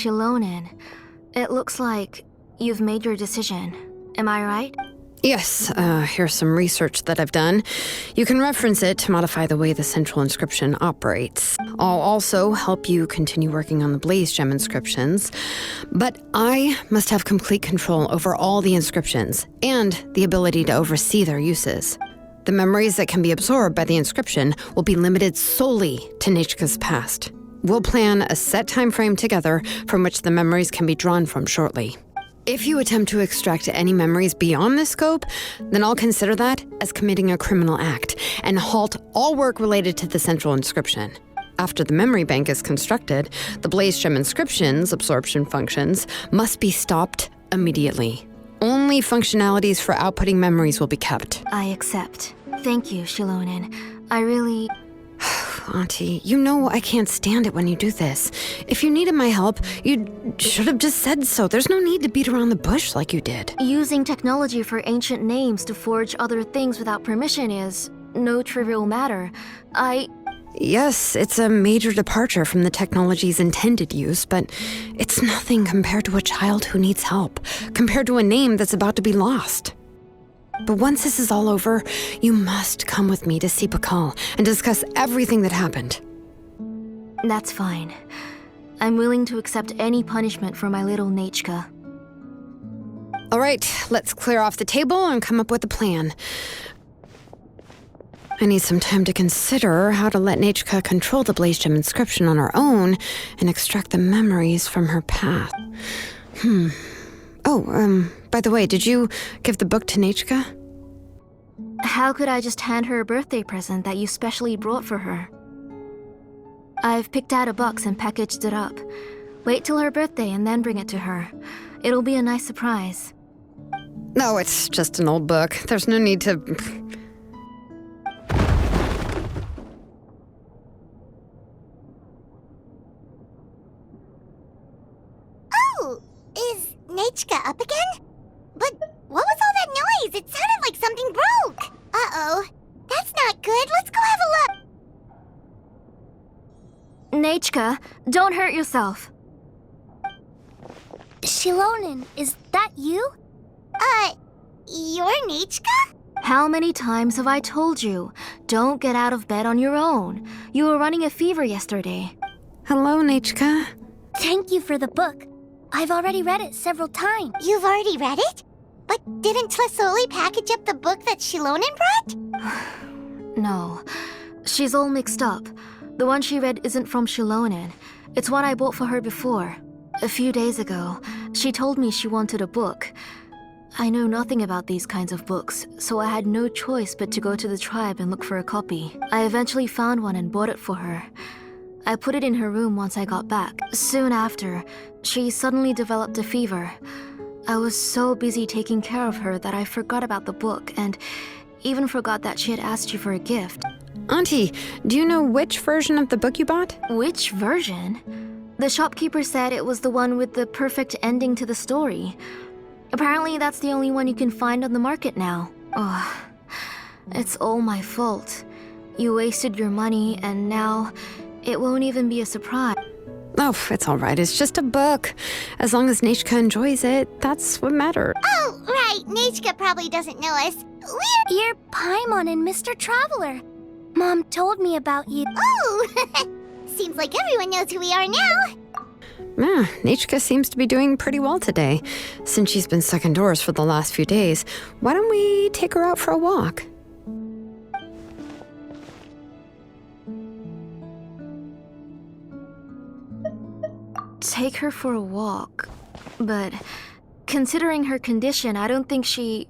Shilonen. It looks like you've made your decision. Am I right? Yes, here's some research that I've done. You can reference it to modify the way the central inscription operates. I'll also help you continue working on the Blaze Gem inscriptions, but I must have complete control over all the inscriptions and the ability to oversee their uses. The memories that can be absorbed by the inscription will be limited solely to Nechka's past. We'll plan a set time frame together from which the memories can be drawn from shortly. If you attempt to extract any memories beyond this scope, then I'll consider that as committing a criminal act and halt all work related to the central inscription. After the memory bank is constructed, the Blaze Gem inscription's absorption functions must be stopped immediately. Only functionalities for outputting memories will be kept. I accept. Thank you, Shilonen. I really... Auntie, you know I can't stand it when you do this. If you needed my help, you should have just said so. There's no need to beat around the bush like you did. Using technology for ancient names to forge other things without permission is no trivial matter. Yes, it's a major departure from the technology's intended use, but it's nothing compared to a child who needs help, compared to a name that's about to be lost. But once this is all over, you must come with me to see Pakal and discuss everything that happened. That's fine. I'm willing to accept any punishment for my little Nechka. All right, let's clear off the table and come up with a plan. I need some time to consider how to let Nechka control the Blaze Gem inscription on her own and extract the memories from her past. By the way, did you give the book to Nechka? How could I just hand her a birthday present that you specially brought for her? I've picked out a box and packaged it up. Wait till her birthday and then bring it to her. It'll be a nice surprise. No, it's just an old book. There's no need to... Oh! Is Nechka up again? But what was all that noise? It sounded like something broke. Uh-oh. That's not good. Let's go have a look. Nechka, don't hurt yourself. Shilonen, is that you? You're Nechka? How many times have I told you? Don't get out of bed on your own. You were running a fever yesterday. Hello, Nechka. Thank you for the book. I've already read it several times. You've already read it? But didn't Tlasoli package up the book that Shilonen brought? No. She's all mixed up. The one she read isn't from Shilonen. It's one I bought for her before. A few days ago, she told me she wanted a book. I know nothing about these kinds of books, so I had no choice but to go to the tribe and look for a copy. I eventually found one and bought it for her. I put it in her room once I got back. Soon after, she suddenly developed a fever. I was so busy taking care of her that I forgot about the book and even forgot that she had asked you for a gift. Auntie, do you know which version of the book you bought? Which version? The shopkeeper said it was the one with the perfect ending to the story. Apparently that's the only one you can find on the market now. Ugh. It's all my fault. You wasted your money and now it won't even be a surprise. Oh, it's all right. It's just a book. As long as Nechka enjoys it, that's what matters. Oh, right. Nechka probably doesn't know us. You're Paimon and Mr. Traveler. Mom told me about you. Oh! Seems like everyone knows who we are now. Nechka seems to be doing pretty well today. Since she's been stuck indoors for the last few days, why don't we take her out for a walk? Take her for a walk. But considering her condition, I don't think she...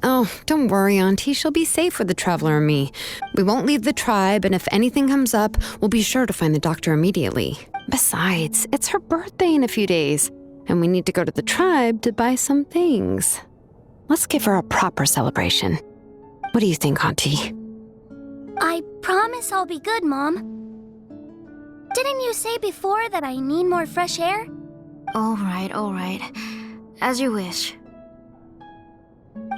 Oh, don't worry, Auntie. She'll be safe with the Traveler and me. We won't leave the tribe, and if anything comes up, we'll be sure to find the doctor immediately. Besides, it's her birthday in a few days, and we need to go to the tribe to buy some things. Let's give her a proper celebration. What do you think, Auntie? I promise I'll be good, Mom. Didn't you say before that I need more fresh air? All right. As you wish.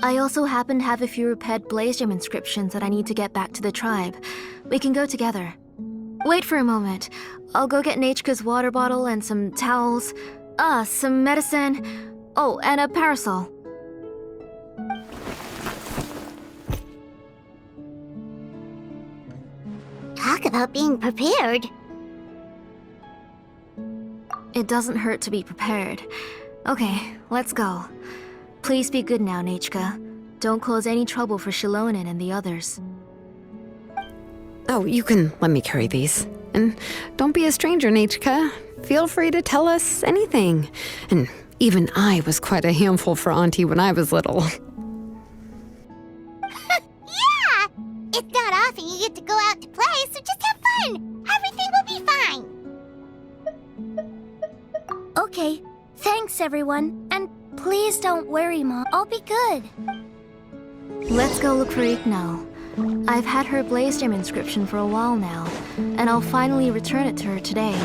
I also happen to have a few repaired blaze gem inscriptions that I need to get back to the tribe. We can go together. Wait for a moment. I'll go get Nechka's water bottle and some towels. Some medicine. Oh, and a parasol. Talk about being prepared. It doesn't hurt to be prepared. Okay, let's go. Please be good now, Nechka. Don't cause any trouble for Shilonen and the others. Oh, you can let me carry these. And don't be a stranger, Nechka. Feel free to tell us anything. And even I was quite a handful for Auntie when I was little. Yeah! It's not often you get to go out to play, so just have fun. Everything will be fine. Okay, thanks everyone. And please don't worry, Mom. I'll be good. Let's go look for Ignal. I've had her blaze gem inscription for a while now, and I'll finally return it to her today.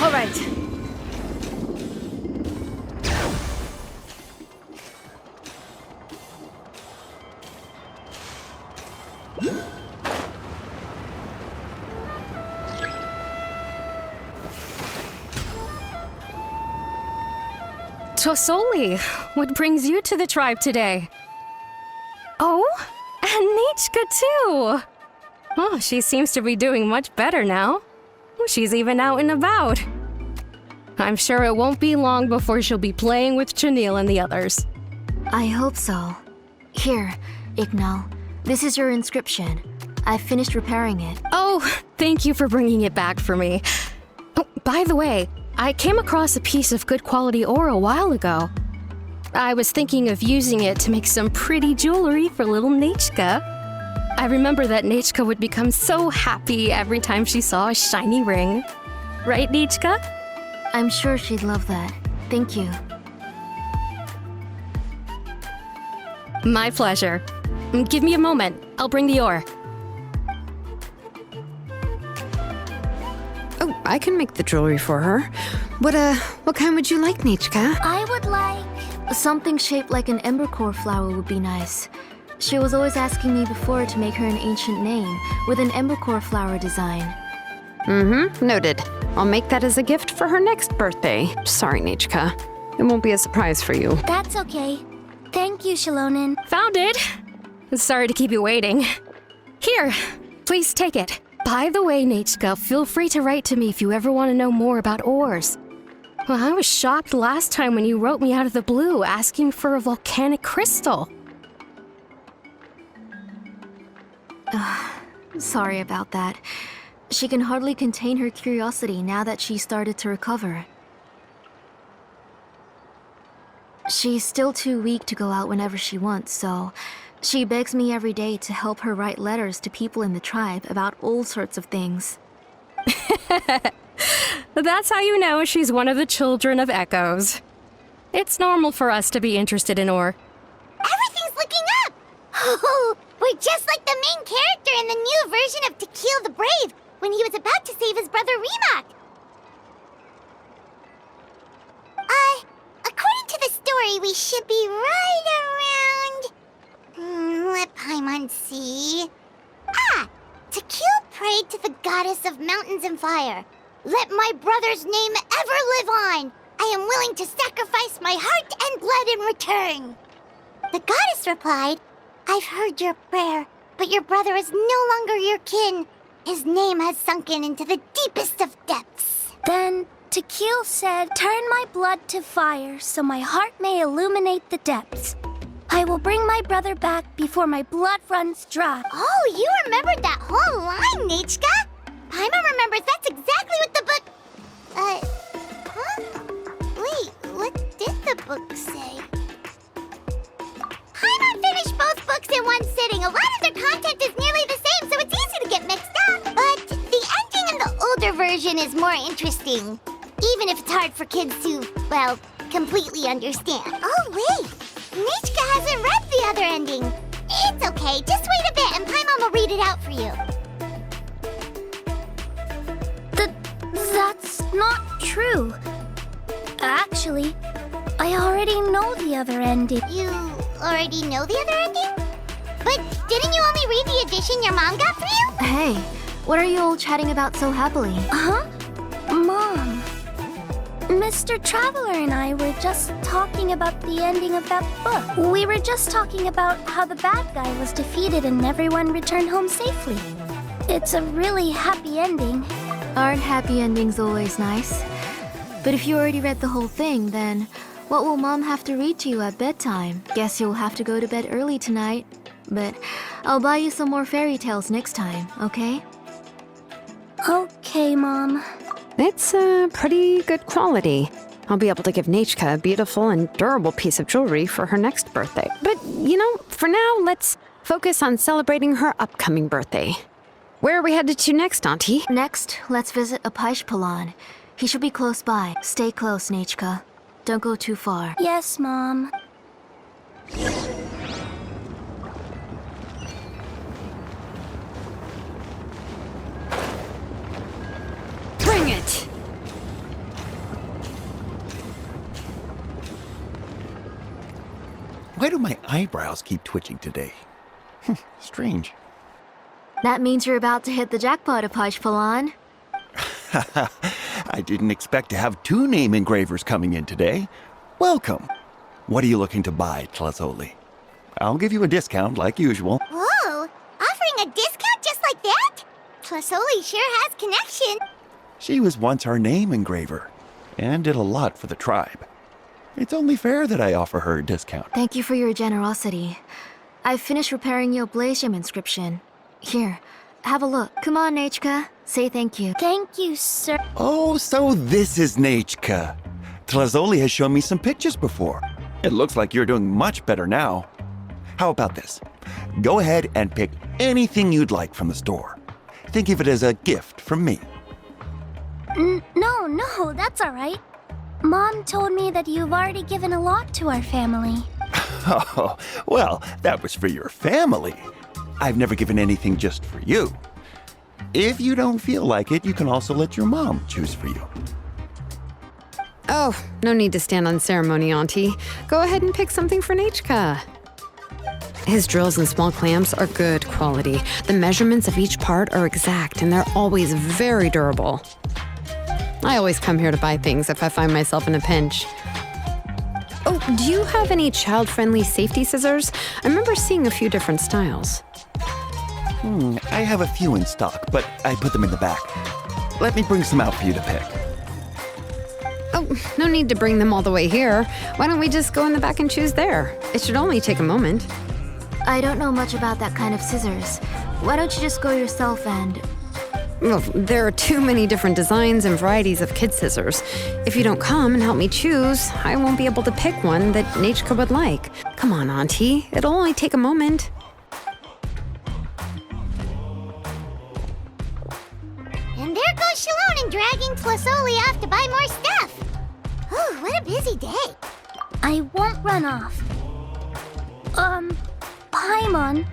All right. Tosoli, what brings you to the tribe today? Oh, and Nechka too! Oh, she seems to be doing much better now. She's even out and about. I'm sure it won't be long before she'll be playing with Chanil and the others. I hope so. Here, Ignal. This is your inscription. I've finished repairing it. Oh, thank you for bringing it back for me. Oh, by the way, I came across a piece of good quality ore a while ago. I was thinking of using it to make some pretty jewelry for little Nechka. I remember that Nechka would become so happy every time she saw a shiny ring. Right, Nechka? I'm sure she'd love that. Thank you. My pleasure. Give me a moment. I'll bring the ore. Oh, I can make the jewelry for her. What kind would you like, Nechka? I would like... Something shaped like an embercore flower would be nice. She was always asking me before to make her an ancient name with an embercore flower design. Noted. I'll make that as a gift for her next birthday. Sorry, Nechka. It won't be a surprise for you. That's okay. Thank you, Shilonen. Found it! Sorry to keep you waiting. Here, please take it. By the way, Nechka, feel free to write to me if you ever want to know more about ores. Well, I was shocked last time when you wrote me out of the blue asking for a volcanic crystal. Sorry about that. She can hardly contain her curiosity now that she started to recover. She's still too weak to go out whenever she wants, so she begs me every day to help her write letters to people in the tribe about all sorts of things. That's how you know she's one of the children of Echoes. It's normal for us to be interested in ore. Everything's looking up! Oh, we're just like the main character in the new version of To Kill the Brave when he was about to save his brother Remak. According to the story, we should be right around... let Paimon see... To Kill prayed to the goddess of mountains and fire. Let my brother's name ever live on. I am willing to sacrifice my heart and blood in return. The goddess replied, I've heard your prayer, but your brother is no longer your kin. His name has sunken into the deepest of depths. Then Tequil said, "Turn my blood to fire so my heart may illuminate the depths. I will bring my brother back before my blood runs dry." Oh, you remembered that whole line, Nichka? Paimon remembers that's exactly what the book... huh? Wait, what did the book say? Paimon finished both books in one sitting. A lot of their content is nearly the same, so it's easy to get mixed up. But the ending in the older version is more interesting. Even if it's hard for kids to, well, completely understand. Oh, wait. Nichka hasn't read the other ending. It's okay. Just wait a bit and Paimon will read it out for you. That's not true. Actually, I already know the other ending. You already know the other ending? But didn't you only read the edition your mom got for you? Hey, what are you all chatting about so happily? Huh? Mom. Mr. Traveler and I were just talking about the ending of that book. We were just talking about how the bad guy was defeated and everyone returned home safely. It's a really happy ending. Aren't happy endings always nice? But if you already read the whole thing, then what will Mom have to read to you at bedtime? Guess you'll have to go to bed early tonight. But I'll buy you some more fairy tales next time, okay? Okay, Mom. It's pretty good quality. I'll be able to give Nichka a beautiful and durable piece of jewelry for her next birthday. But, for now, let's focus on celebrating her upcoming birthday. Where are we headed to next, Auntie? Next, let's visit Apaish. He should be close by. Stay close, Nichka. Don't go too far. Yes, Mom. Bring it! Why do my eyebrows keep twitching today? Strange. That means you're about to hit the jackpot, Apaish. I didn't expect to have 2 name engravers coming in today. Welcome. What are you looking to buy, Tlazoli? I'll give you a discount like usual. Whoa! Offering a discount just like that? Tlasoli sure has connection. She was once our name engraver and did a lot for the tribe. It's only fair that I offer her a discount. Thank you for your generosity. I've finished repairing your blaze gem inscription. Here, have a look. Come on, Nichka. Say thank you. Thank you, sir. Oh, so this is Nichka. Tlazoli has shown me some pictures before. It looks like you're doing much better now. How about this? Go ahead and pick anything you'd like from the store. Think of it as a gift from me. No, that's all right. Mom told me that you've already given a lot to our family. Oh, well, that was for your family. I've never given anything just for you. If you don't feel like it, you can also let your mom choose for you. Oh, no need to stand on ceremony, Auntie. Go ahead and pick something for Nichka. His drills and small clamps are good quality. The measurements of each part are exact, and they're always very durable. I always come here to buy things if I find myself in a pinch. Oh, do you have any child-friendly safety scissors? I remember seeing a few different styles. I have a few in stock, but I put them in the back. Let me bring some out for you to pick. Oh, no need to bring them all the way here. Why don't we just go in the back and choose there? It should only take a moment. I don't know much about that kind of scissors. Why don't you just go yourself and... Well, there are too many different designs and varieties of kid scissors. If you don't come and help me choose, I won't be able to pick one that Nichka would like. Come on, Auntie. It'll only take a moment. And there goes Shalon dragging Tlasoli off to buy more stuff. Ooh, what a busy day. I won't run off. Paimon,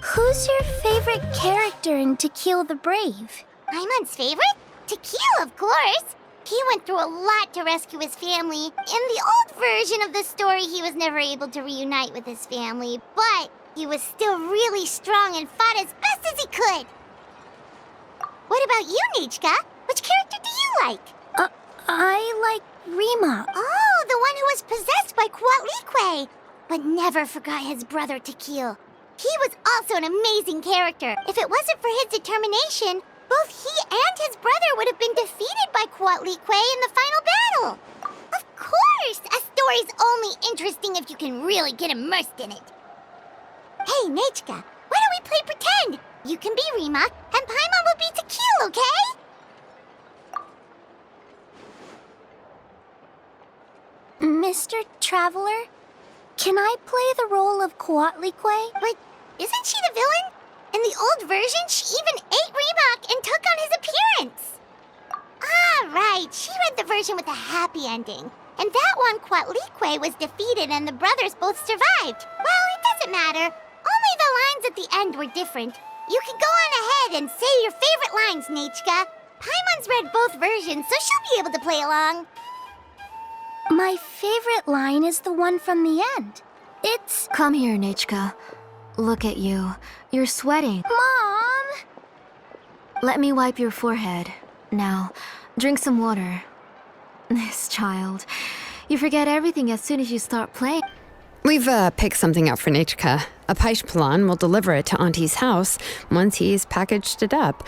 who's your favorite character in To Kill the Brave? Paimon's favorite? Tequila, of course. He went through a lot to rescue his family. In the old version of the story, he was never able to reunite with his family, but he was still really strong and fought as best as he could. What about you, Nichka? Which character do you like? I like Rima. Oh, the one who was possessed by Quatlique, but never forgot his brother Tequil. He was also an amazing character. If it wasn't for his determination, both he and his brother would have been defeated by Coatlicue in the final battle. Of course! A story's only interesting if you can really get immersed in it. Hey, Nechka, why don't we play pretend? You can be Rima, and Paimon will be Tequil, okay? Mr. Traveler, can I play the role of Coatlicue? But isn't she the villain? In the old version, she even ate Reebok and took on his appearance. Ah, right. She read the version with a happy ending. And that one, Coatlicue was defeated and the brothers both survived. Well, it doesn't matter. Only the lines at the end were different. You can go on ahead and say your favorite lines, Nechka. Paimon's read both versions, so she'll be able to play along. My favorite line is the one from the end. It's... Come here, Nechka. Look at you. You're sweating. Mom! Let me wipe your forehead. Now, drink some water. This child. You forget everything as soon as you start playing. We've picked something out for Nechka. A Paishpalan will deliver it to Auntie's house once he's packaged it up.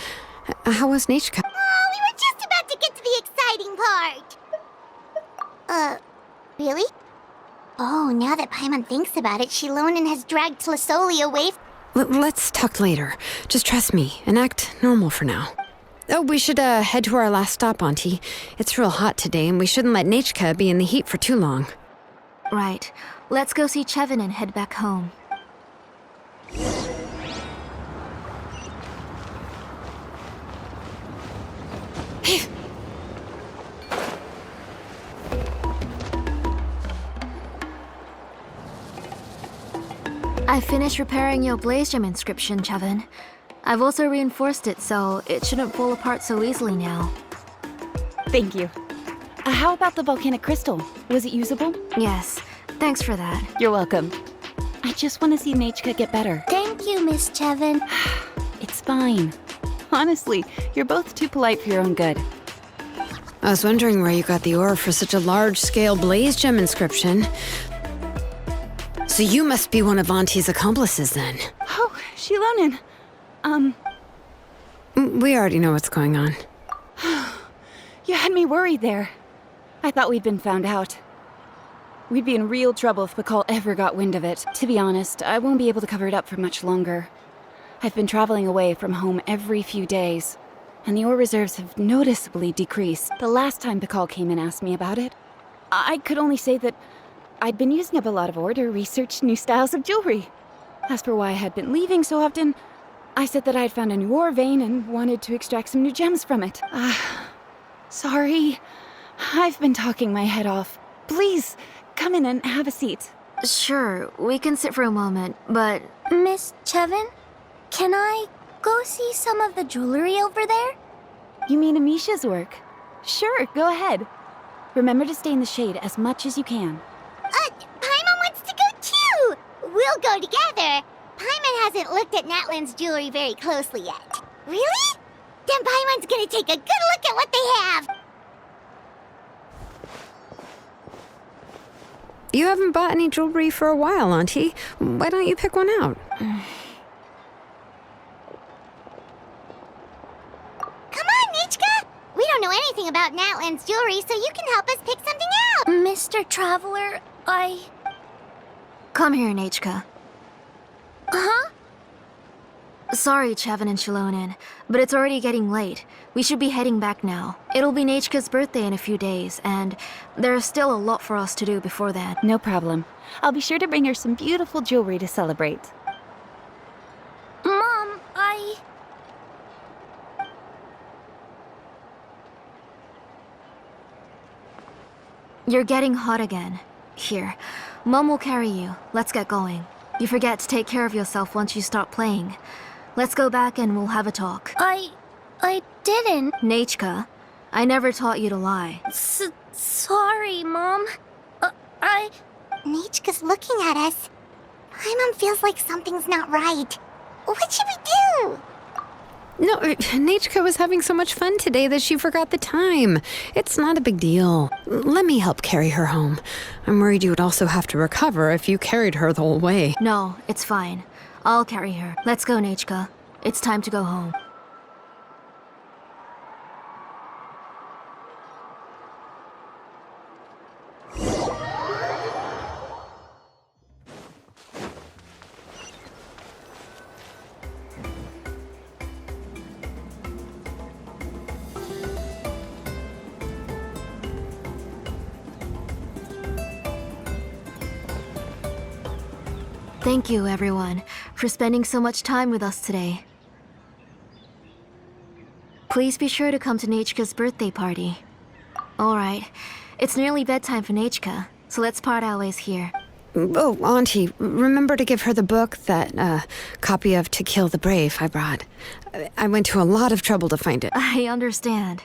How was Nechka? Oh, we were just about to get to the exciting part. Really? Oh, now that Paimon thinks about it, Shilonen has dragged Tlisoli away. Let's talk later. Just trust me and act normal for now. Oh, we should head to our last stop, Auntie. It's real hot today, and we shouldn't let Nechka be in the heat for too long. Right. Let's go see Chevin and head back home. I finished repairing your Blaze Gem inscription, Chevin. I've also reinforced it so it shouldn't fall apart so easily now. Thank you. How about the volcanic crystal? Was it usable? Yes, thanks for that. You're welcome. I just want to see Nechka get better. Thank you, Miss Chevin. It's fine. Honestly, you're both too polite for your own good. I was wondering where you got the ore for such a large-scale Blaze Gem inscription. So you must be one of Auntie's accomplices, then. Oh, Shilonen. We already know what's going on. You had me worried there. I thought we'd been found out. We'd be in real trouble if Bakal ever got wind of it. To be honest, I won't be able to cover it up for much longer. I've been traveling away from home every few days, and the ore reserves have noticeably decreased. The last time Bakal came and asked me about it, I could only say that I'd been using up a lot of ore to research new styles of jewelry. As for why I had been leaving so often, I said that I had found a new ore vein and wanted to extract some new gems from it. Sorry. I've been talking my head off. Please, come in and have a seat. Sure, we can sit for a moment, but... Miss Chevin, can I go see some of the jewelry over there? You mean Amisha's work? Sure, go ahead. Remember to stay in the shade as much as you can. Paimon wants to go too! We'll go together. Paimon hasn't looked at Natlan's jewelry very closely yet. Really? Then Paimon's gonna take a good look at what they have. You haven't bought any jewelry for a while, Auntie. Why don't you pick one out? Come on, Nechka! We don't know anything about Natlan's jewelry, so you can help us pick something out. Mr. Traveler, Come here, Nechka. Huh? Sorry, Chevin and Shilonen, but it's already getting late. We should be heading back now. It'll be Nechka's birthday in a few days, and there's still a lot for us to do before then. No problem. I'll be sure to bring her some beautiful jewelry to celebrate. Mom, You're getting hot again. Here, Mom will carry you. Let's get going. You forget to take care of yourself once you start playing. Let's go back and we'll have a talk. I didn't. Nechka, I never taught you to lie. Sorry, Mom. Nechka's looking at us. Paimon feels like something's not right. What should we do? No, Nechka was having so much fun today that she forgot the time. It's not a big deal. Let me help carry her home. I'm worried you would also have to recover if you carried her the whole way. No, it's fine. I'll carry her. Let's go, Nechka. It's time to go home. Thank you, everyone, for spending so much time with us today. Please be sure to come to Nechka's birthday party. Alright, it's nearly bedtime for Nechka, so let's part our ways here. Oh, Auntie, remember to give her the book, that copy of To Kill the Brave I brought. I went to a lot of trouble to find it. I understand.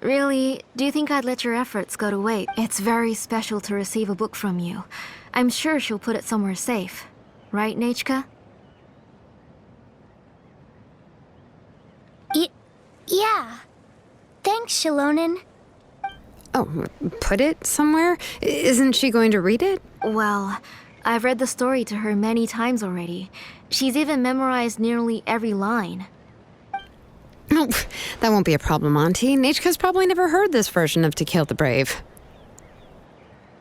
Really, do you think I'd let your efforts go to waste? It's very special to receive a book from you. I'm sure she'll put it somewhere safe. Right, Nechka? Yeah. Thanks, Shilonen. Oh, put it somewhere? Isn't she going to read it? Well, I've read the story to her many times already. She's even memorized nearly every line. Oh, that won't be a problem, Auntie. Nechka's probably never heard this version of To Kill the Brave.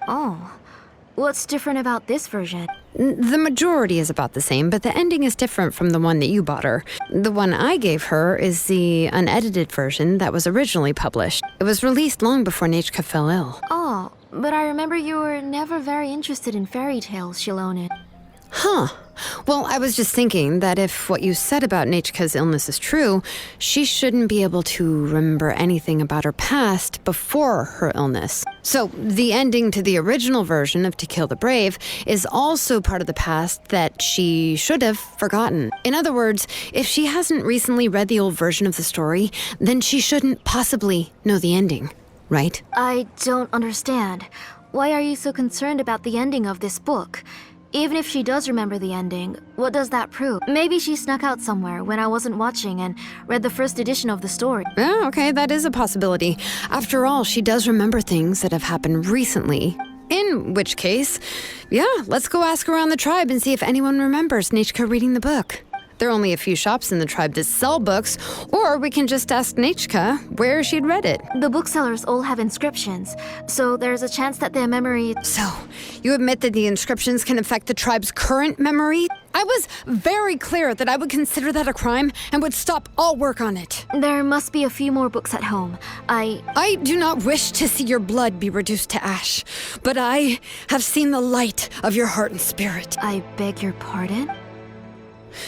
Oh. What's different about this version? The majority is about the same, but the ending is different from the one that you bought her. The one I gave her is the unedited version that was originally published. It was released long before Nechka fell ill. Oh, but I remember you were never very interested in fairy tales, Shilonen. Huh. Well, I was just thinking that if what you said about Nechka's illness is true, she shouldn't be able to remember anything about her past before her illness. So, the ending to the original version of To Kill the Brave is also part of the past that she should have forgotten. In other words, if she hasn't recently read the old version of the story, then she shouldn't possibly know the ending, right? I don't understand. Why are you so concerned about the ending of this book? Even if she does remember the ending, what does that prove? Maybe she snuck out somewhere when I wasn't watching and read the first edition of the story. Yeah, okay, that is a possibility. After all, she does remember things that have happened recently. In which case, yeah, let's go ask around the tribe and see if anyone remembers Nechka reading the book. There are only a few shops in the tribe that sell books, or we can just ask Nechka where she'd read it. The booksellers all have inscriptions, so there's a chance that their memory... So, you admit that the inscriptions can affect the tribe's current memory? I was very clear that I would consider that a crime and would stop all work on it. There must be a few more books at home. I do not wish to see your blood be reduced to ash, but I have seen the light of your heart and spirit. I beg your pardon?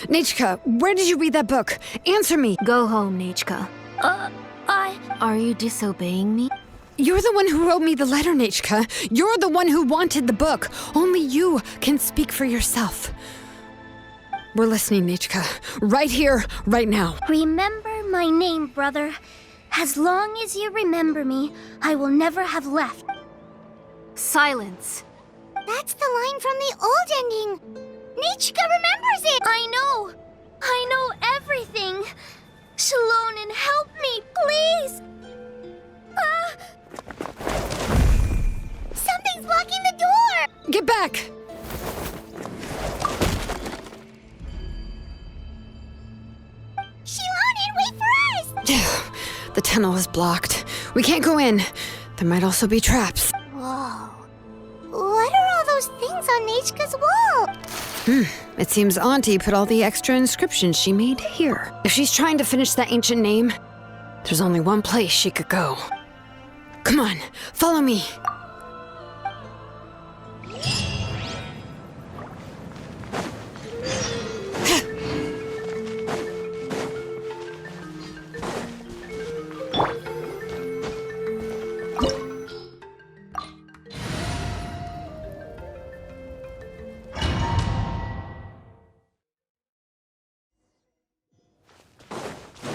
Nechka, where did you read that book? Answer me. Go home, Nechka. Are you disobeying me? You're the one who wrote me the letter, Nechka. You're the one who wanted the book. Only you can speak for yourself. We're listening, Nechka. Right here, right now. Remember my name, brother. As long as you remember me, I will never have left. Silence. That's the line from the old ending. Nechka remembers it! I know everything. Shilonen, help me, please! Something's blocking the door! Get back! Shilonen, wait for us! The tunnel is blocked. We can't go in. There might also be traps. Whoa. What are all those things on Nechka's wall? It seems Auntie put all the extra inscriptions she made here. If she's trying to finish that ancient name, there's only one place she could go. Come on, follow me.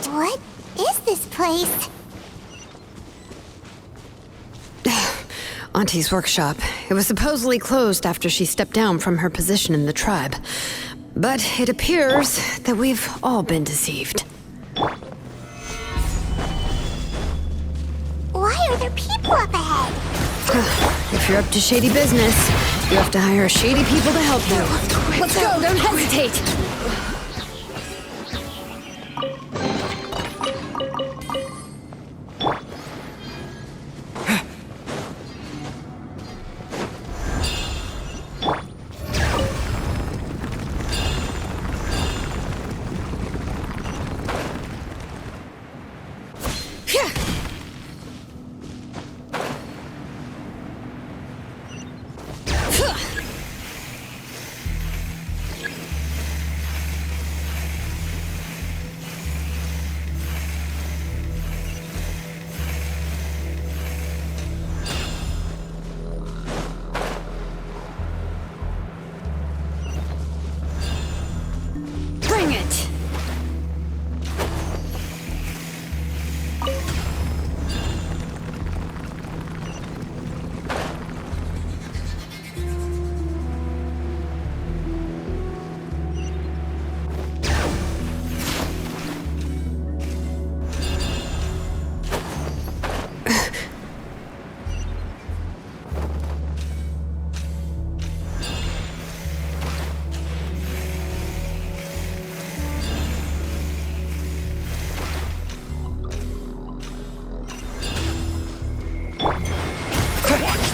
What is this place? Auntie's workshop. It was supposedly closed after she stepped down from her position in the tribe. But it appears that we've all been deceived. Why are there people up ahead? If you're up to shady business, you have to hire shady people to help you. Let's go, don't hesitate!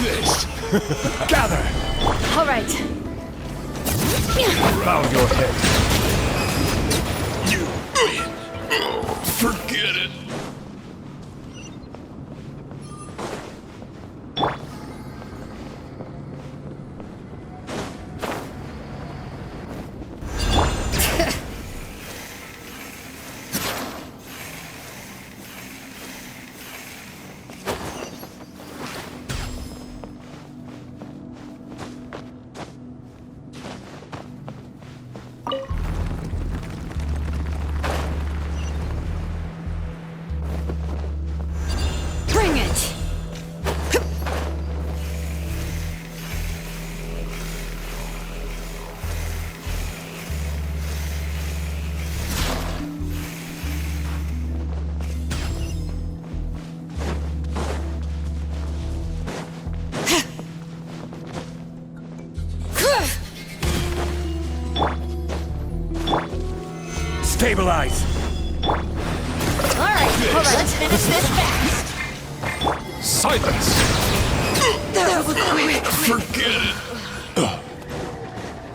this? Gather! All right. Bow your head. You win. Forget it. Bring it! Stabilize! Let's finish this fast. Silence! That was quick. Forget it!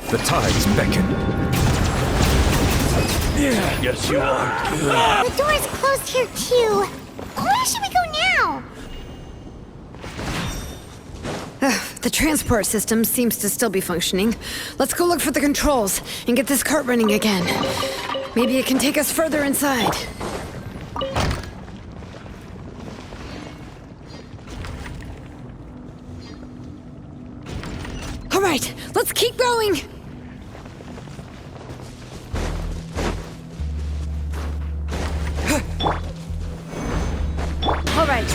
The tides beckon. Yeah, yes you are. The door's closed here too. Where should we go now? The transport system seems to still be functioning. Let's go look for the controls and get this cart running again. Maybe it can take us further inside. All right, let's keep going. All right.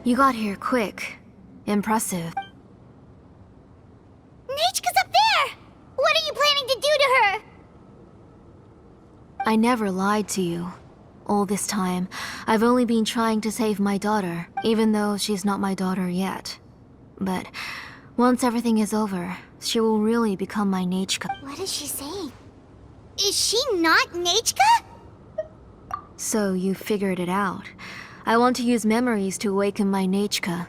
You got here quick. Impressive. Nechka's up there! What are you planning to do to her? I never lied to you. All this time, I've only been trying to save my daughter, even though she's not my daughter yet. But once everything is over, she will really become my Nechka. What is she saying? Is she not Nechka? So you figured it out. I want to use memories to awaken my Nechka.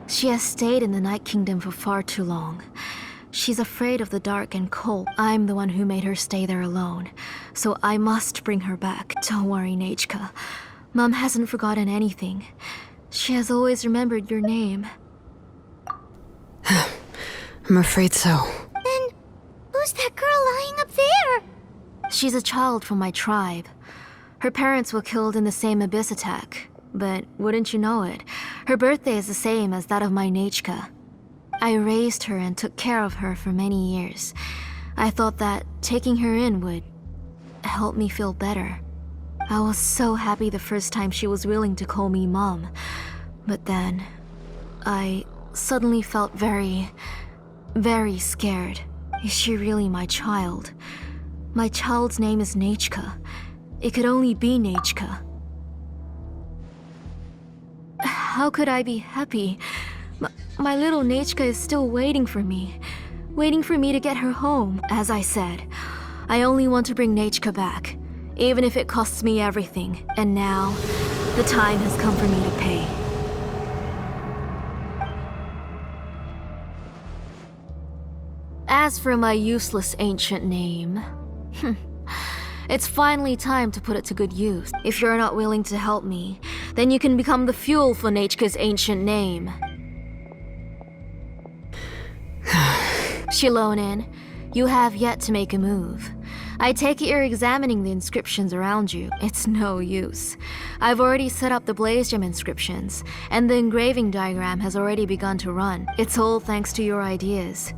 She has stayed in the Night Kingdom for far too long. She's afraid of the dark and cold. I'm the one who made her stay there alone, so I must bring her back. Don't worry, Nechka. Mom hasn't forgotten anything. She has always remembered your name. I'm afraid so. Then, who's that girl lying up there? She's a child from my tribe. Her parents were killed in the same abyss attack. But wouldn't you know it, her birthday is the same as that of my Nechka. I raised her and took care of her for many years. I thought that taking her in would help me feel better. I was so happy the first time she was willing to call me Mom. But then, I suddenly felt very, very scared. Is she really my child? My child's name is Nechka. It could only be Nechka. How could I be happy? My little Nechka is still waiting for me to get her home. As I said, I only want to bring Nechka back, even if it costs me everything. And now The time has come for me to pay. As for my useless ancient name, it's finally time to put it to good use. If you're not willing to help me, then you can become the fuel for Nechka's ancient name. Shilonen, you have yet to make a move. I take it you're examining the inscriptions around you. It's no use. I've already set up the blaze gem inscriptions, and the engraving diagram has already begun to run. It's all thanks to your ideas.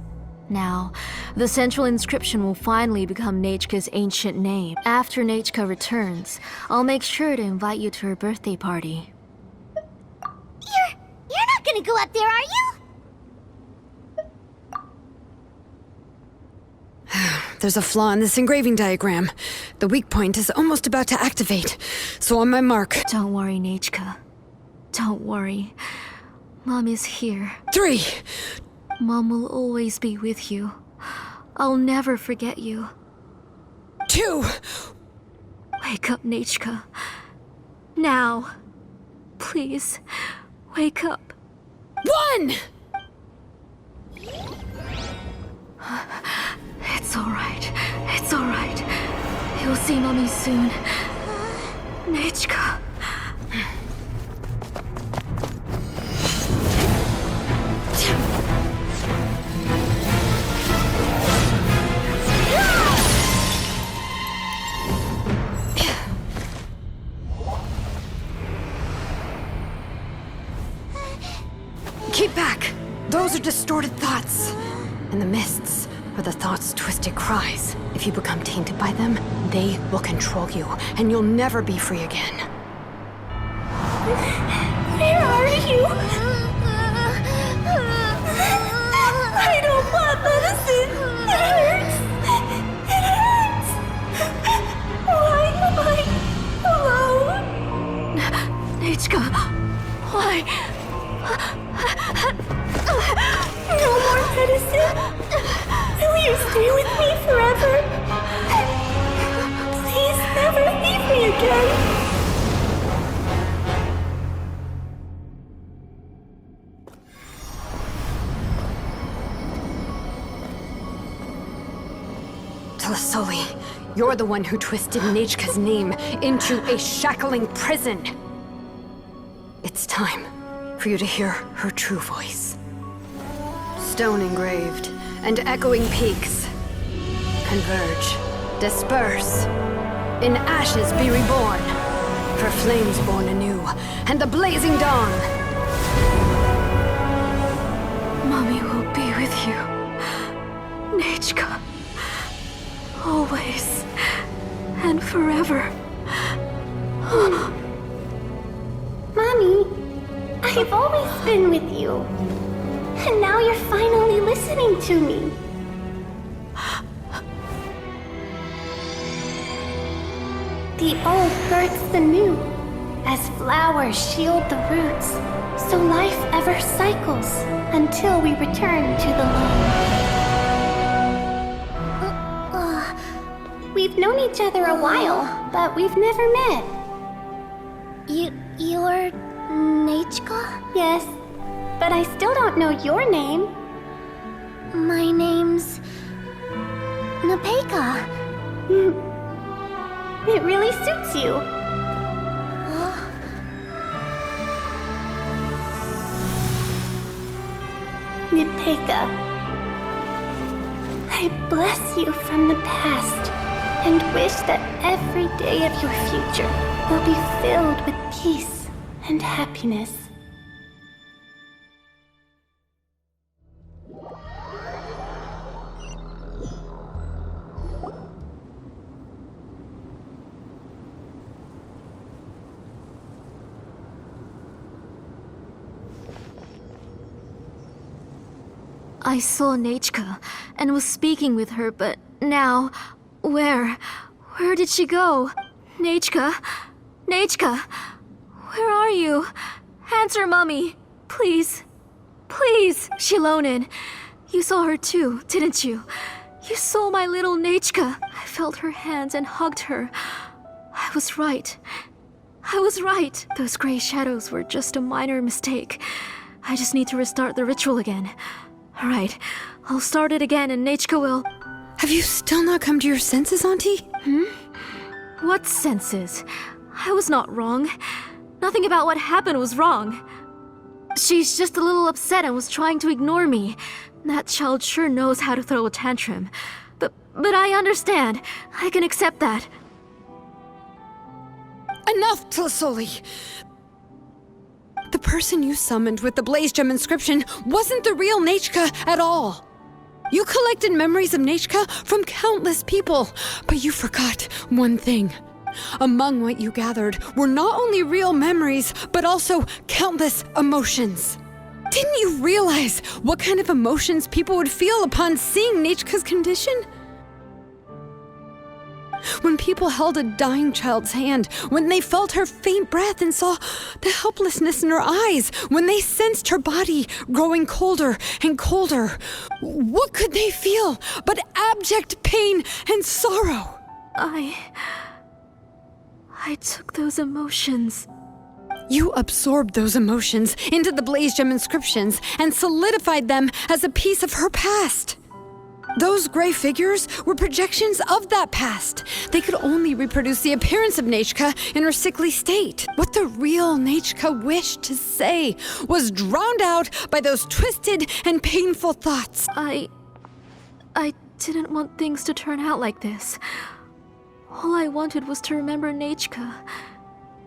Now, the central inscription will finally become Nechka's ancient name. After Nechka returns, I'll make sure to invite you to her birthday party. You're not gonna go up there, are you? There's a flaw in this engraving diagram. The weak point is almost about to activate. So on my mark. Don't worry, Nechka. Don't worry. Mom is here. 3. Mom will always be with you. I'll never forget you. 2. Wake up, Nechka. Now. Please, wake up. 1. It's alright. It's alright. You'll see Mommy soon. Nechka. Keep back! Those are distorted thoughts. And the mists are the thoughts' twisted cries. If you become tainted by them, they will control you, and you'll never be free again. Where are you? I don't want medicine. It hurts. It hurts. Why am I alone? Nechka, why? No more medicine. Will you stay with me forever? Please never leave me again. Telasoli, you're the one who twisted Nechka's name into a shackling prison. It's time for you to hear her true voice. Stone engraved and echoing peaks converge, disperse, in ashes be reborn, for flames born anew, and the blazing dawn. Mommy will be with you. Nechka. Always. And forever. Mommy, I've always been with you. And now you're finally listening to me. The old births the new, as flowers shield the roots, so life ever cycles until we return to the loam. We've known each other a while, but we've never met. You're Nechka? Yes, but I still don't know your name. My name's Napeka. It really suits you. Nipeka, I bless you from the past and wish that every day of your future will be filled with peace and happiness. I saw Nechka and was speaking with her, but now, where did she go? Nechka? Nechka? Where are you? Answer, Mommy. Please. Please, Shilonen. You saw her too, didn't you? You saw my little Nechka. I felt her hands and hugged her. I was right. I was right. Those gray shadows were just a minor mistake. I just need to restart the ritual again. Alright, I'll start it again and Nechka will... Have you still not come to your senses, Auntie? What senses? I was not wrong. Nothing about what happened was wrong. She's just a little upset and was trying to ignore me. That child sure knows how to throw a tantrum. But I understand. I can accept that. Enough, Tlasoli! The person you summoned with the Blaze Gem inscription wasn't the real Nechka at all. You collected memories of Nechka from countless people, but you forgot one thing. Among what you gathered were not only real memories, but also countless emotions. Didn't you realize what kind of emotions people would feel upon seeing Nechka's condition? When people held a dying child's hand, when they felt her faint breath and saw the helplessness in her eyes, when they sensed her body growing colder and colder, what could they feel but abject pain and sorrow? I took those emotions. You absorbed those emotions into the Blaze Gem inscriptions and solidified them as a piece of her past. Those gray figures were projections of that past. They could only reproduce the appearance of Nechka in her sickly state. What the real Nechka wished to say was drowned out by those twisted and painful thoughts. I didn't want things to turn out like this. All I wanted was to remember Nechka,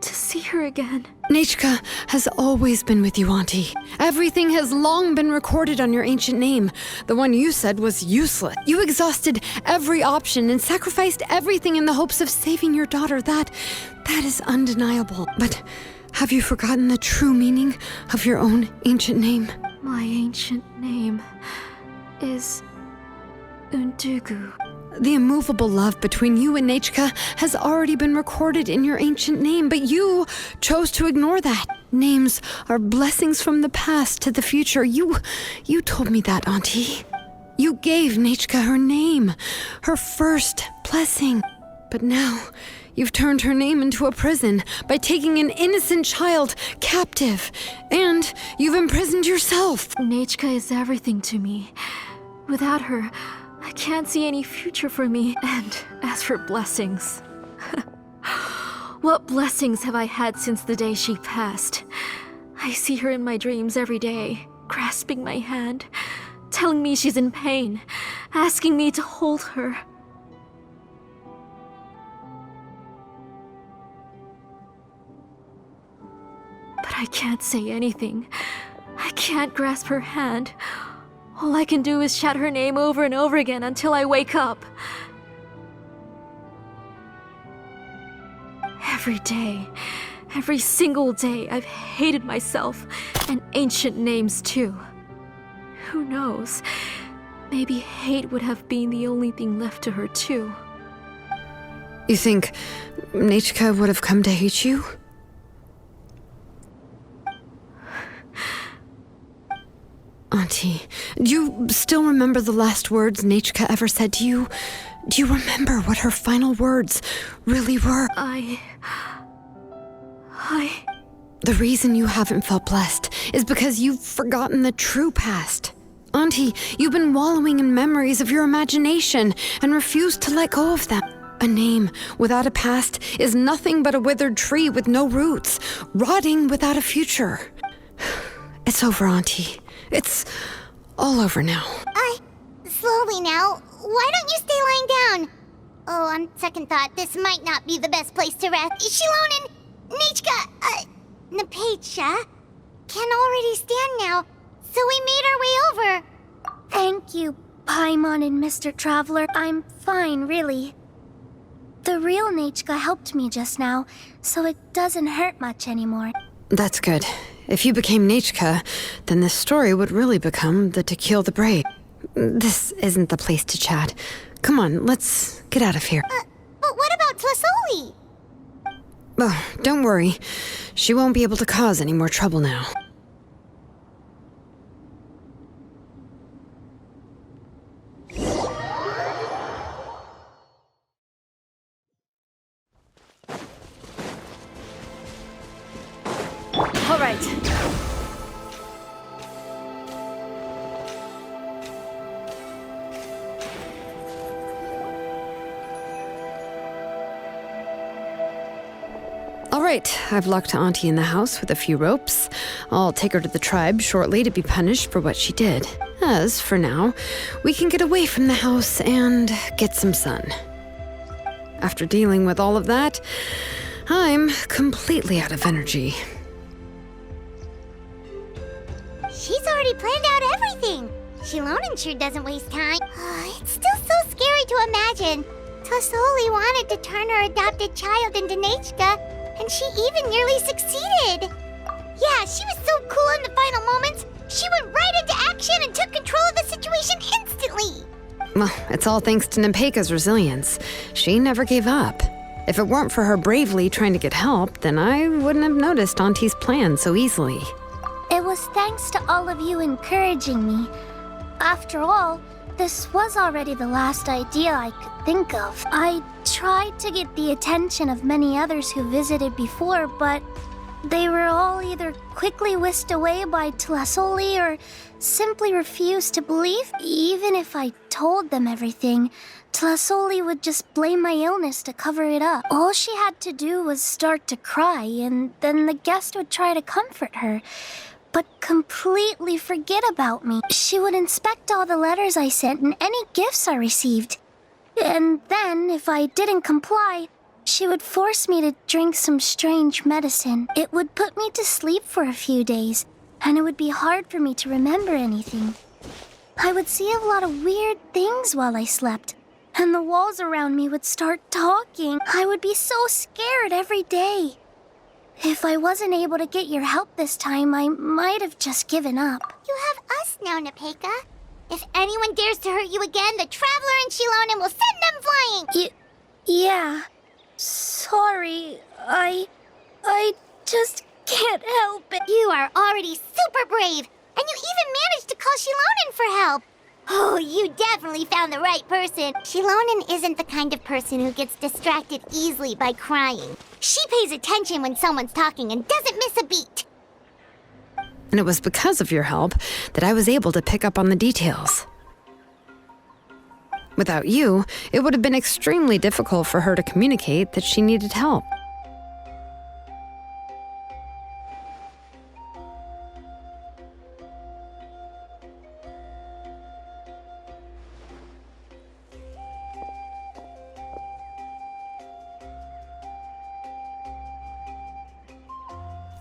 to see her again. Nechka has always been with you, Auntie. Everything has long been recorded on your ancient name. The one you said was useless. You exhausted every option and sacrificed everything in the hopes of saving your daughter. That is undeniable. But have you forgotten the true meaning of your own ancient name? My ancient name is Undugu. The immovable love between you and Nechka has already been recorded in your ancient name, but you chose to ignore that. Names are blessings from the past to the future. You told me that, Auntie. You gave Nechka her name, her first blessing. But now, you've turned her name into a prison by taking an innocent child captive, and you've imprisoned yourself. Nechka is everything to me. Without her, I can't see any future for me. And as for blessings, what blessings have I had since the day she passed? I see her in my dreams every day, grasping my hand, telling me she's in pain, asking me to hold her. But I can't say anything. I can't grasp her hand. All I can do is shout her name over and over again until I wake up. Every day, every single day, I've hated myself, and ancient names too. Who knows? Maybe hate would have been the only thing left to her too. You think Nechka would have come to hate you? Auntie, do you still remember the last words Nechka ever said to you? Do you remember what her final words really were? The reason you haven't felt blessed is because you've forgotten the true past. Auntie, you've been wallowing in memories of your imagination and refused to let go of them. A name without a past is nothing but a withered tree with no roots, rotting without a future. It's over, Auntie. It's all over now. Slowly now. Why don't you stay lying down? Oh, on second thought, this might not be the best place to rest. Shilonen, Nechka, Napacha can already stand now, so we made our way over. Thank you, Paimon and Mr. Traveler. I'm fine, really. The real Nechka helped me just now, so it doesn't hurt much anymore. That's good. If you became Nechka, then this story would really become the To Kill the Brave. This isn't the place to chat. Come on, let's get out of here. But what about Tlasoli? Oh, don't worry. She won't be able to cause any more trouble now. right. All right, I've locked Auntie in the house with a few ropes. I'll take her to the tribe shortly to be punished for what she did. As for now, we can get away from the house and get some sun. After dealing with all of that, I'm completely out of energy. She's already planned out everything. Shilonen sure doesn't waste time. It's still so scary to imagine. Tlasoli wanted to turn her adopted child into Nechka, and she even nearly succeeded. Yeah, she was so cool in the final moments. She went right into action and took control of the situation instantly. Well, it's all thanks to Nepeka's resilience. She never gave up. If it weren't for her bravely trying to get help, then I wouldn't have noticed Auntie's plan so easily. It was thanks to all of you encouraging me. After all, this was already the last idea I could think of. I tried to get the attention of many others who visited before, but they were all either quickly whisked away by Tlasoli or simply refused to believe. Even if I told them everything, Tlasoli would just blame my illness to cover it up. All she had to do was start to cry, and then the guest would try to comfort her, but completely forget about me. She would inspect all the letters I sent and any gifts I received. And then, if I didn't comply, she would force me to drink some strange medicine. It would put me to sleep for a few days, and it would be hard for me to remember anything. I would see a lot of weird things while I slept, and the walls around me would start talking. I would be so scared every day. If I wasn't able to get your help this time, I might have just given up. You have us now, Nepeka. If anyone dares to hurt you again, the Traveler and Shilonen will send them flying! Yeah. Sorry. I just can't help it. You are already super brave, and you even managed to call Shilonen for help. Oh, you definitely found the right person. Shilonen isn't the kind of person who gets distracted easily by crying. She pays attention when someone's talking and doesn't miss a beat. And it was because of your help that I was able to pick up on the details. Without you, it would have been extremely difficult for her to communicate that she needed help.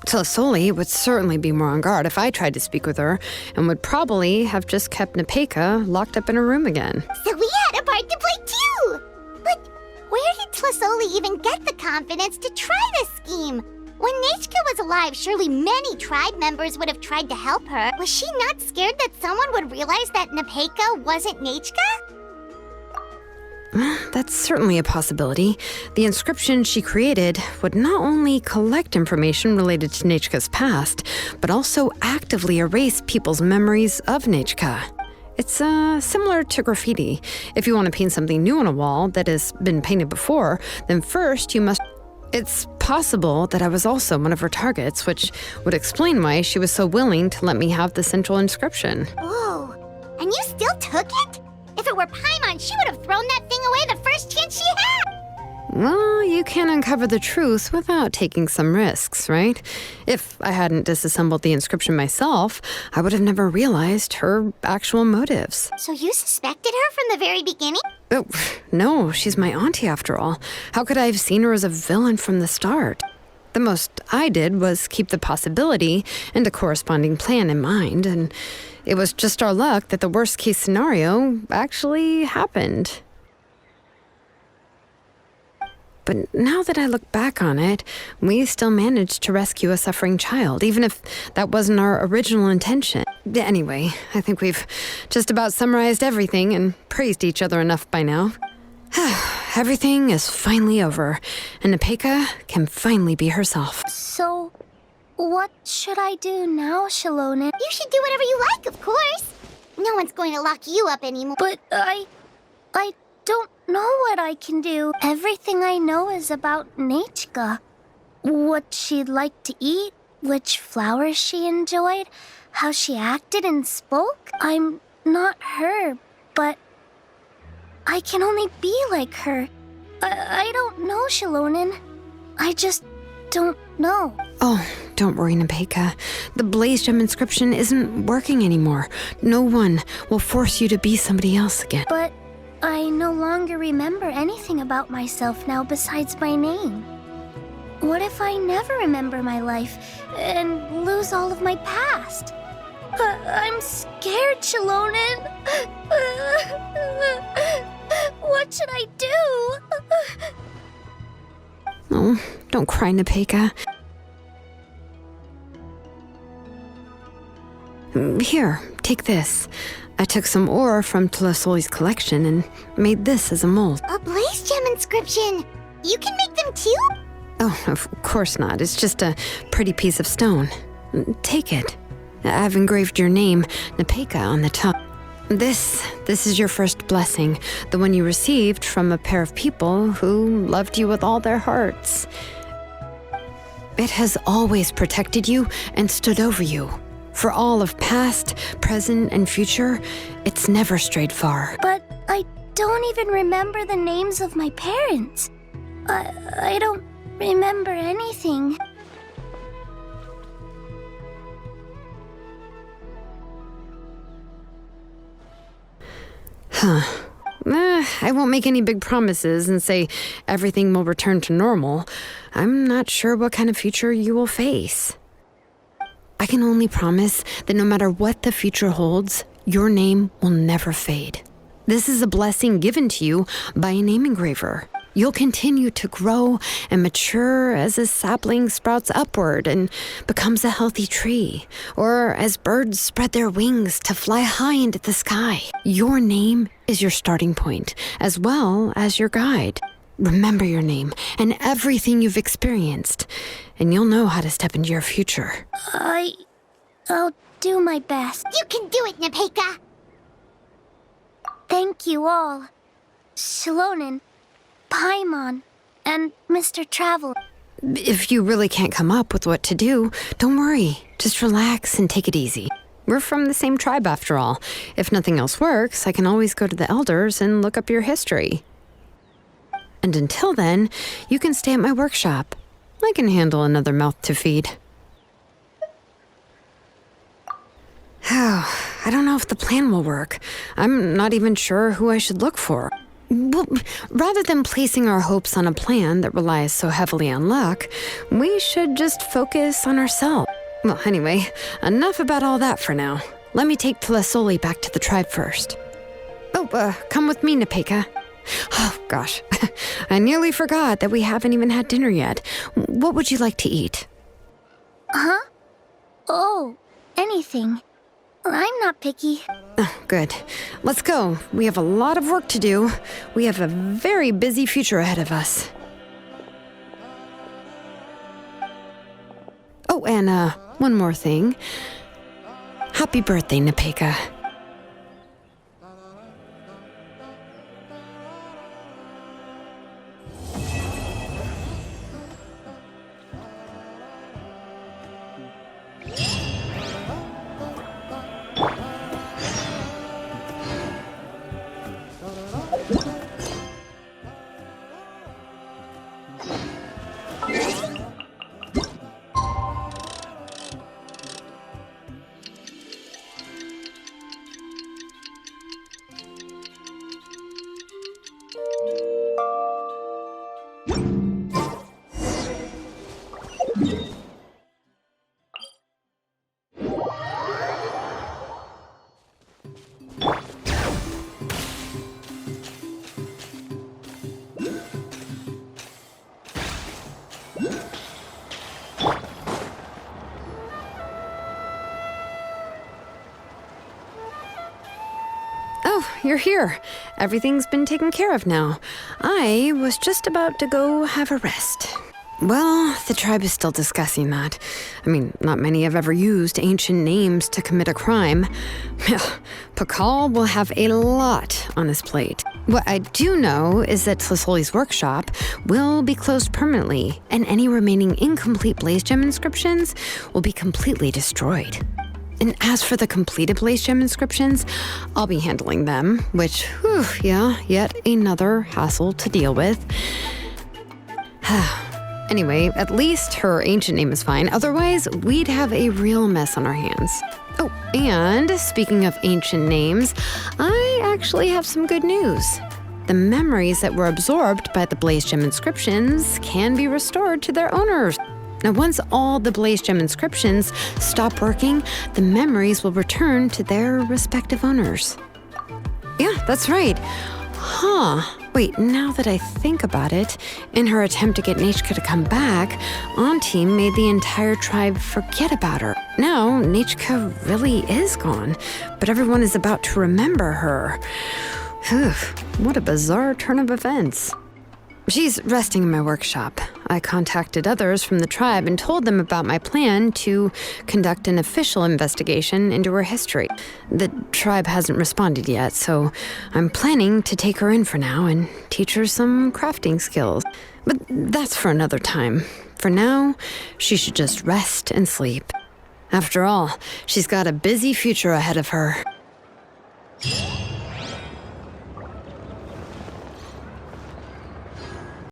Tlasoli would certainly be more on guard if I tried to speak with her, and would probably have just kept Nepeka locked up in her room again. So we had a part to play too! But where did Tlasoli even get the confidence to try this scheme? When Nechka was alive, surely many tribe members would have tried to help her. Was she not scared that someone would realize that Nepeka wasn't Nechka? That's certainly a possibility. The inscription she created would not only collect information related to Nechka's past, but also actively erase people's memories of Nechka. It's similar to graffiti. If you want to paint something new on a wall that has been painted before, then first you must... It's possible that I was also one of her targets, which would explain why she was so willing to let me have the central inscription. Whoa, and you still took it? If it were Paimon, she would have thrown that thing away the first chance she had! Well, you can't uncover the truth without taking some risks, right? If I hadn't disassembled the inscription myself, I would have never realized her actual motives. So you suspected her from the very beginning? Oh, no, she's my auntie after all. How could I have seen her as a villain from the start? The most I did was keep the possibility and a corresponding plan in mind, and it was just our luck that the worst-case scenario actually happened. But now that I look back on it, we still managed to rescue a suffering child, even if that wasn't our original intention. Anyway, I think we've just about summarized everything and praised each other enough by now. Everything is finally over, and Nepeka can finally be herself. So, what should I do now, Shilonen? You should do whatever you like, of course. No one's going to lock you up anymore. But I don't know what I can do. Everything I know is about Nechka. What she'd like to eat, which flowers she enjoyed, how she acted and spoke. I'm not her, but I can only be like her. I don't know, Shilonen. I just don't know. Oh, don't worry, Nepeka. The Blaze Gem inscription isn't working anymore. No one will force you to be somebody else again. But I no longer remember anything about myself now besides my name. What if I never remember my life and lose all of my past? I'm scared, Shilonen. What should I do? Oh, don't cry, Nepeka. Here, take this. I took some ore from Tlasoli's collection and made this as a mold. A Blaze Gem inscription! You can make them too? Oh, of course not. It's just a pretty piece of stone. Take it. I've engraved your name, Nepeka, on the top. This is your first blessing, the one you received from a pair of people who loved you with all their hearts. It has always protected you and stood over you. For all of past, present, and future, it's never strayed far. But I don't even remember the names of my parents. I don't remember anything. I won't make any big promises and say everything will return to normal. I'm not sure what kind of future you will face. I can only promise that no matter what the future holds, your name will never fade. This is a blessing given to you by a name engraver. You'll continue to grow and mature as a sapling sprouts upward and becomes a healthy tree, or as birds spread their wings to fly high into the sky. Your name is your starting point, as well as your guide. Remember your name and everything you've experienced, and you'll know how to step into your future. I'll do my best. You can do it, Nepeka! Thank you all. Shilonen, Paimon, and Mr. Travel. If you really can't come up with what to do, don't worry. Just relax and take it easy. We're from the same tribe after all. If nothing else works, I can always go to the elders and look up your history. And until then, you can stay at my workshop. I can handle another mouth to feed. I don't know if the plan will work. I'm not even sure who I should look for. Well, rather than placing our hopes on a plan that relies so heavily on luck, we should just focus on ourselves. Well, anyway, enough about all that for now. Let me take Tlasoli back to the tribe first. Oh, come with me, Nepeka. Oh, gosh. I nearly forgot that we haven't even had dinner yet. What would you like to eat? Huh? Oh, anything. I'm not picky. Oh, good. Let's go. We have a lot of work to do. We have a very busy future ahead of us. Oh, and one more thing. Happy birthday, Nepeka. Oh, you're here. Everything's been taken care of now. I was just about to go have a rest. Well, the tribe is still discussing that. I mean, not many have ever used ancient names to commit a crime. Pakal will have a lot on his plate. What I do know is that Tlisoli's workshop will be closed permanently, and any remaining incomplete Blaze Gem inscriptions will be completely destroyed. And as for the completed Blaze Gem inscriptions, I'll be handling them, which, yet another hassle to deal with. Anyway, at least her ancient name is fine. Otherwise, we'd have a real mess on our hands. Oh, and speaking of ancient names, I actually have some good news. The memories that were absorbed by the Blaze Gem inscriptions can be restored to their owners. Now, once all the Blaze Gem inscriptions stop working, the memories will return to their respective owners. Yeah, that's right. Wait, now that I think about it, in her attempt to get Nechka to come back, Auntie made the entire tribe forget about her. Now, Nechka really is gone, but everyone is about to remember her. What a bizarre turn of events. She's resting in my workshop. I contacted others from the tribe and told them about my plan to conduct an official investigation into her history. The tribe hasn't responded yet, so I'm planning to take her in for now and teach her some crafting skills. But that's for another time. For now, she should just rest and sleep. After all, she's got a busy future ahead of her.